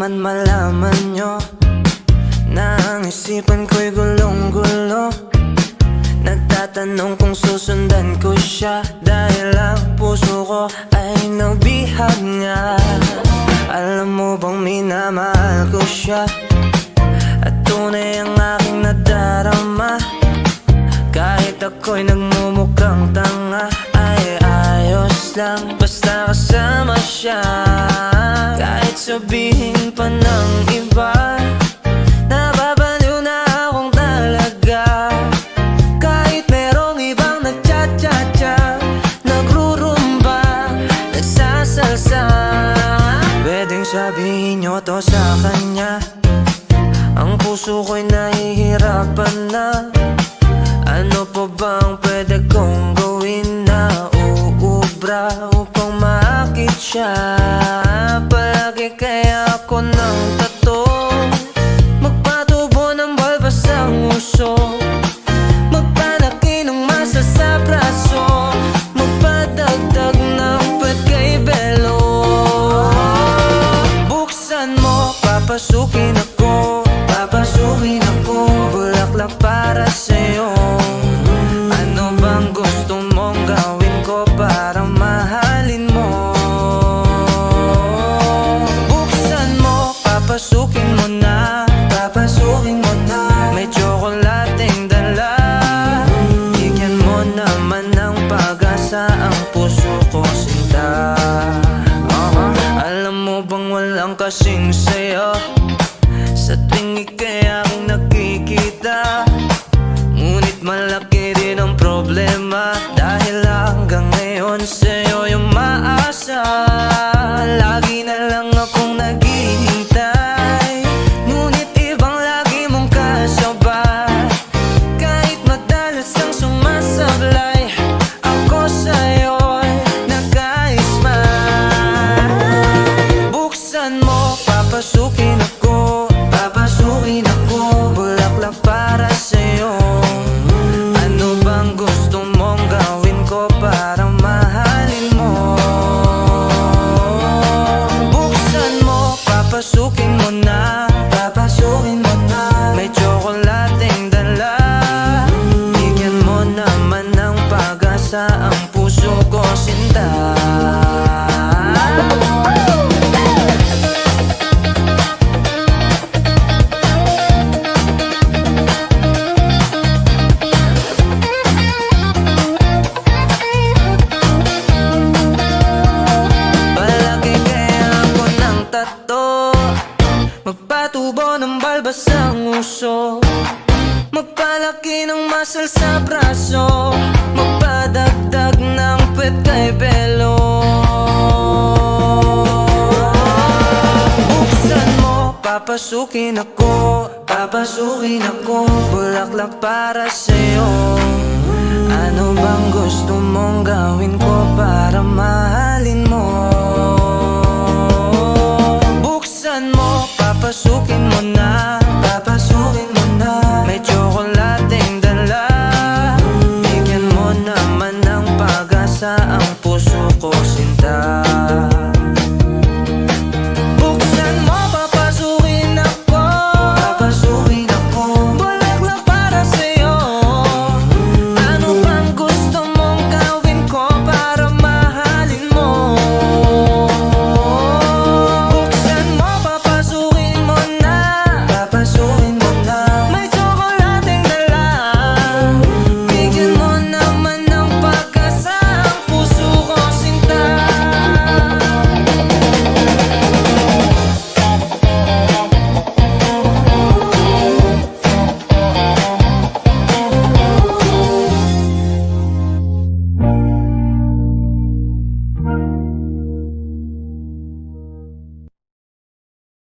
naman malaman nyo na ang isipan ko'y gulong-gulo. Nagtatanong kung susundan ko siya dahil ang puso ko ay nabihag nga. Alam mo bang minamahal ko siya at tunay ang aking nadarama. Kahit ako'y nagmumukhang tanga ay ayos lang basta kasama siya. Kahit sabihin pa ng iba, nababaliw na akong talaga. Kahit merong ibang nagcha-cha-cha, nagrurumba, nagsasalsa. Pwedeng sabihin nyo to sa kanya, ang puso ko'y nahihirapan na. Ano pa bang pwede kong gawin na uubra upang maakit siya? Palagi kaya ako ng tato, magpatubo ng balbas ang uso, magpalaki ng masa sa braso, magpadagdag ng pwet kay belo. Buksan mo, papasukin ako, papasukin ako, bulaklak para sa'yo. Ano bang gusto mong gawin ko para mahalin mo? Buksan mo, papasukin mo na, papasukin mo na. May tsokolating dala, bigyan mo naman ng pag-asa ang puso ko sinta. Alam mo bang walang kasing sayo sa tuwing ika'y aking nakikita? Ngunit malaki rin ang problema dahil hanggang ngayon sa'yo yung maasa. Lagi na lang akong naghihintay, ngunit ibang lagi mong kasabay. Kahit madalas kang sumasablay, ako sa'yo'y nagka-smile. Buksan mo, papasukin ako, papasukin ako, bulaklak para sa'yo. Ano bang gusto mong gawin ko para mahalin mo? Buksan mo, papasukin mo na, papasukin mo na. May tsokolating dala, bigyan mo naman ng pag-asa ang puso ko sinta. Magpatubo ng balbas ang uso, magpalaki ng muscle sa braso, magpadagdag ng pwet kay belo. Buksan mo, papasukin ako, papasukin ako, bulaklak para sa'yo. Ano bang gusto mong gawin ko para mahalin mo?